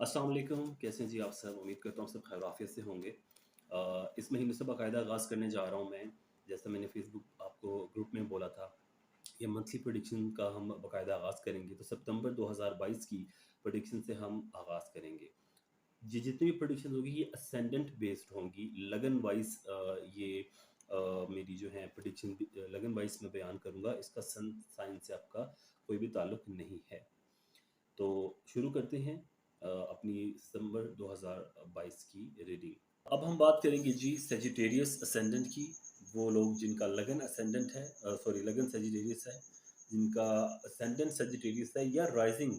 अस्सलाम वालेकुम, कैसे हैं जी आप सब? उम्मीद करता हूँ सब खैर आफ़ियत से होंगे। इस महीने से बाकायदा आगाज़ करने जा रहा हूँ मैं, जैसा मैंने फ़ेसबुक आपको ग्रुप में बोला था, ये मंथली प्रेडिक्शन का हम बाकायदा आगाज़ करेंगे। तो सितंबर 2022 की प्रेडिक्शन से हम आगाज़ करेंगे। जी, जितनी भी प्रेडिक्शन होगी ये असेंडेंट बेस्ड होंगी, लगन वाइज़ ये मेरी जो है प्रेडिक्शन लगन वाइज़ मैं बयान करूँगा, इसका सन साइन से आपका कोई भी ताल्लुक नहीं है। तो शुरू करते हैं अपनी सितंबर 2022 की रीडिंग। अब हम बात करेंगे जी सेजिटेरियस असेंडेंट की। वो लोग जिनका लगन असेंडेंट है, सॉरी, लगन सेजिटेरियस है, जिनका असेंडेंट सेजिटेरियस है या राइजिंग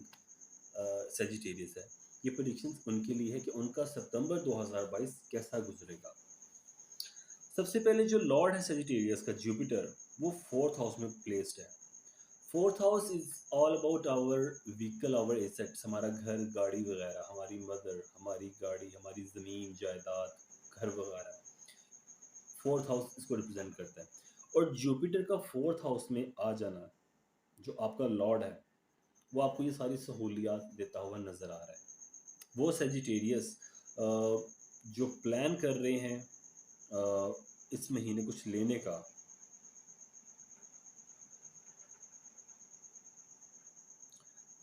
सेजिटेरियस है। ये प्रेडिक्शंस उनके लिए है कि उनका सितंबर 2022 कैसा गुजरेगा। सबसे पहले जो लॉर्ड है सेजिटेरियस का, जुपिटर, वो फोर्थ हाउस में प्लेस्ड है। Fourth house is all about our vehicle, our assets, हमारा घर, गाड़ी वगैरह, हमारी मदर, हमारी गाड़ी, हमारी ज़मीन जायदाद, घर वगैरह। फोर्थ हाउस इसको रिप्रेजेंट करता है। और जुपिटर का फोर्थ हाउस में आ जाना, जो आपका लॉर्ड है, वो आपको ये सारी सहूलियात देता हुआ नज़र आ रहा है। वो सेजिटेरियस जो प्लान कर रहे हैं इस महीने कुछ लेने का,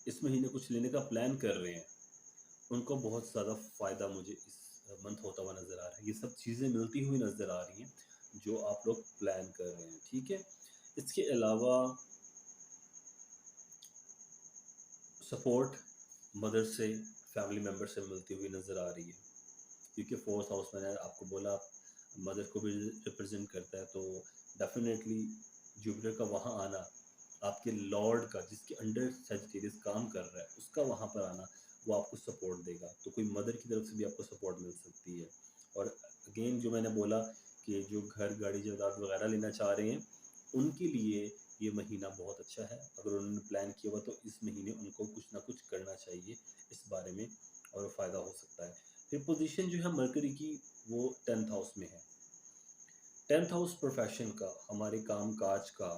इस महीने कुछ लेने का प्लान कर रहे हैं, उनको बहुत ज़्यादा फ़ायदा मुझे इस मंथ होता हुआ नज़र आ रहा है। ये सब चीज़ें मिलती हुई नज़र आ रही हैं जो आप लोग प्लान कर रहे हैं, ठीक है। इसके अलावा सपोर्ट मदर से, फैमिली मेम्बर से मिलती हुई नज़र आ रही है, क्योंकि फोर्थ हाउस मैंने आपको बोला मदर को भी रिप्रेजेंट करता है। तो डेफिनेटली जुपिटर का वहाँ आना, आपके लॉर्ड का जिसके अंडर सेजिटेरियस काम कर रहा है, उसका वहाँ पर आना, वो आपको सपोर्ट देगा। तो कोई मदर की तरफ से भी आपको सपोर्ट मिल सकती है। और अगेन जो मैंने बोला कि जो घर, गाड़ी, जायदाद वगैरह लेना चाह रहे हैं, उनके लिए ये महीना बहुत अच्छा है। अगर उन्होंने प्लान किया हुआ तो इस महीने उनको कुछ ना कुछ करना चाहिए इस बारे में, और फ़ायदा हो सकता है। फिर पोजीशन जो है मरकरी की, वो 10th हाउस में है। 10th हाउस प्रोफेशन का, हमारे काम काज का,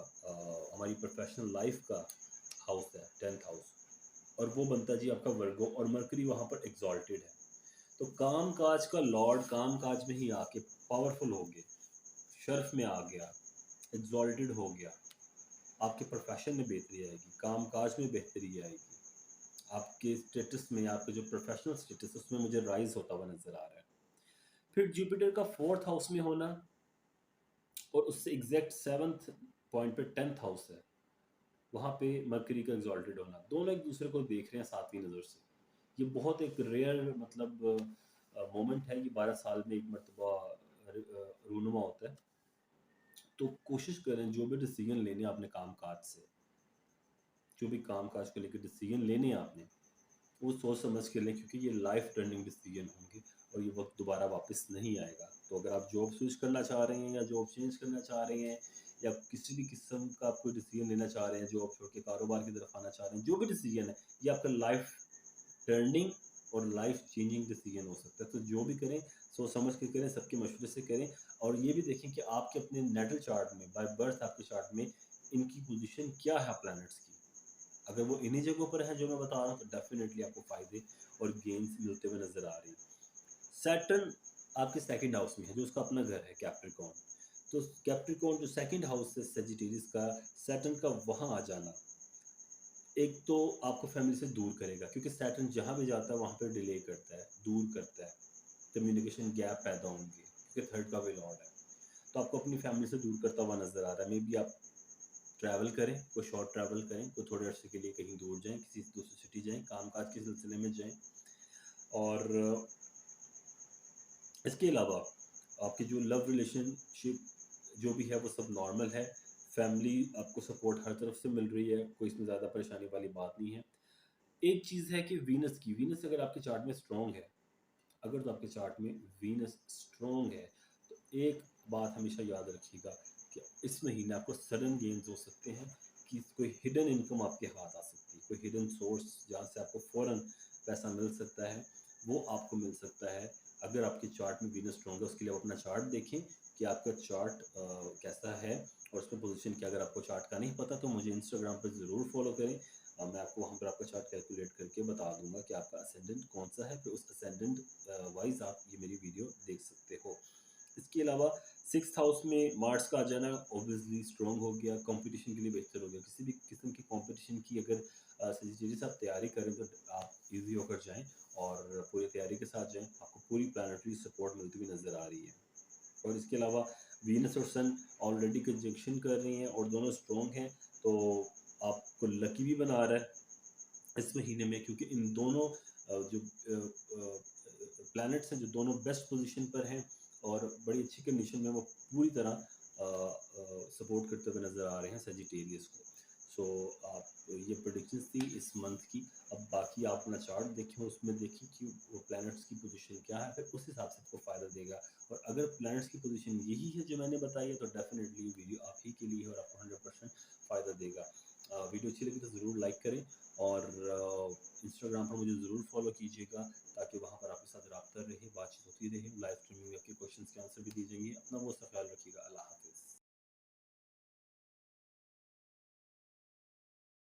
हमारी प्रोफेशनल लाइफ का हाउस है 10th हाउस। और वो बनता है जी आपका वर्गो, और मरकरी वहाँ पर एग्जॉल्टेड है। तो काम काज का लॉर्ड काम काज में ही आके पावरफुल हो गए, शर्फ में आ गया, एग्जॉल्टेड हो गया। आपके प्रोफेशन में बेहतरी आएगी, काम काज में बेहतरी आएगी, आपके स्टेटस में, आपके जो प्रोफेशनल स्टेटस उसमें मुझे राइज होता हुआ नजर आ रहा है। फिर जुपिटर का फोर्थ हाउस में होना, और उससे एग्जैक्ट सेवन्थ पॉइंट पे 10th हाउस है, वहाँ पे मरकरी का एग्जॉल्टेड होना, दोनों एक दूसरे को देख रहे हैं सातवीं नज़र से। ये बहुत एक रेयर मतलब मोमेंट है, ये 12 साल में एक मरतबा रूनुमा होता है। तो कोशिश करें जो भी डिसीजन लेने आपने काम काज से, जो भी काम काज को लेकर डिसीजन लेने आपने, वो सोच समझ के लें, क्योंकि ये लाइफ टर्निंग डिसीजन होंगे और ये वक्त दोबारा वापस नहीं आएगा। तो अगर आप जॉब स्विच करना चाह रहे हैं, या जॉब चेंज करना चाह रहे हैं, या किसी भी किस्म का आप कोई डिसीजन लेना चाह रहे हैं, जॉब छोड़ के कारोबार की तरफ आना चाह रहे हैं, जो भी डिसीजन है, ये आपका लाइफ टर्निंग और लाइफ चेंजिंग डिसीजन हो सकता है। तो जो भी करें सोच समझ के करें, सबके मशवरे से करें। और ये भी देखें कि आपके अपने नेटल चार्ट में, बाय बर्थ आपके चार्ट में इनकी पोजीशन क्या है प्लैनेट्स की। अगर वो इन्हीं जगहों पर है जो मैं बता रहा हूँ, तो डेफिनेटली आपको फायदे और गेन्स मिलते हुए नजर आ रही है। सैटर्न आपके सेकंड हाउस में है, जो उसका अपना घर है कैप्रिकॉर्न। तो कैप्रिकॉर्न जो सेकंड हाउस है सेजिटेरियस का, सैटर्न का वहाँ आ जाना, एक तो आपको फैमिली से दूर करेगा, क्योंकि सैटर्न जहाँ भी जाता है वहाँ पर डिले करता है, दूर करता है, कम्युनिकेशन गैप पैदा होंगे, क्योंकि थर्ड का भी लॉर्ड है। तो आपको अपनी फैमिली से दूर करता हुआ नजर आ रहा है। मे बी आप ट्रैवल करें, कोई शॉर्ट ट्रैवल करें, कोई थोड़े अर्से के लिए कहीं दूर जाएं, किसी दूसरी सिटी जाएं, कामकाज के सिलसिले में जाएं। और इसके अलावा आपकी जो लव रिलेशनशिप जो भी है वो सब नॉर्मल है। फैमिली आपको सपोर्ट हर तरफ से मिल रही है, कोई इसमें ज़्यादा परेशानी वाली बात नहीं है। एक चीज़ है कि वीनस अगर आपके चार्ट में स्ट्रॉन्ग है, अगर तो आपके चार्ट में वीनस स्ट्रॉन्ग है, तो एक बात हमेशा याद रखिएगा कि इस महीने आपको सडन गेन्स हो सकते हैं, कि कोई हिडन इनकम आपके हाथ आ सकती है, कोई हिडन सोर्स जहाँ से आपको फ़ौरन पैसा मिल सकता है, वो आपको मिल सकता है। अगर आपके चार्ट में वीनस स्ट्रॉन्ग है, उसके लिए आप अपना चार्ट देखें कि आपका चार्ट कैसा है और उसमें पोजीशन क्या। अगर आपको चार्ट का नहीं पता तो मुझे इंस्टाग्राम पर ज़रूर फॉलो करें, मैं आपको वहाँ पर आपका चार्ट कैलकुलेट करके बता दूंगा कि आपका असेंडेंट कौन सा है, फिर उस असेंडेंट वाइज आप ये मेरी वीडियो देख सकते हो। इसके अलावा सिक्स हाउस में मार्स का आ जाना ऑब्वियसली स्ट्रॉन्ग हो गया, कंपटीशन के लिए बेहतर हो गया। किसी भी किस्म की कंपटीशन की अगर सजिटेरियस आप तैयारी करें तो आप इजी होकर जाएं और पूरी तैयारी के साथ जाएं, आपको पूरी प्लानिटरी सपोर्ट मिलती हुई नज़र आ रही है। और इसके अलावा वीनस और सन ऑलरेडी कंजंक्शन कर रही हैं और दोनों स्ट्रॉन्ग हैं, तो आपको लकी भी बना रहा है इस महीने में, क्योंकि इन दोनों जो प्लैनेट्स हैं जो दोनों बेस्ट पोजीशन पर हैं और बड़ी अच्छी कंडीशन में, वो पूरी तरह सपोर्ट करते हुए नज़र आ रहे हैं सेजिटेरियस को। सो आप ये प्रेडिक्शंस थी इस मंथ की। अब बाकी आप अपना चार्ट देखें, उसमें देखें कि वो प्लैनेट्स की पोजीशन क्या है, फिर उस हिसाब से आपको फ़ायदा देगा। और अगर प्लैनेट्स की पोजीशन यही है जो मैंने बताई है, तो डेफिनेटली वीडियो आप ही के लिए है और आपको 100% फ़ायदा देगा। वीडियो अच्छी लगी तो ज़रूर लाइक करें और इंस्टाग्राम पर मुझे ज़रूर फॉलो कीजिएगा, ताकि वहाँ पर आपके साथ रब्ता रहे, बातचीत होती रहे, लाइव स्ट्रीमिंग में आपके क्वेश्चंस के आंसर भी दिए जाएंगे। अपना बहुत सा ख्याल रखिएगा। अल्लाह हाफ़िज़।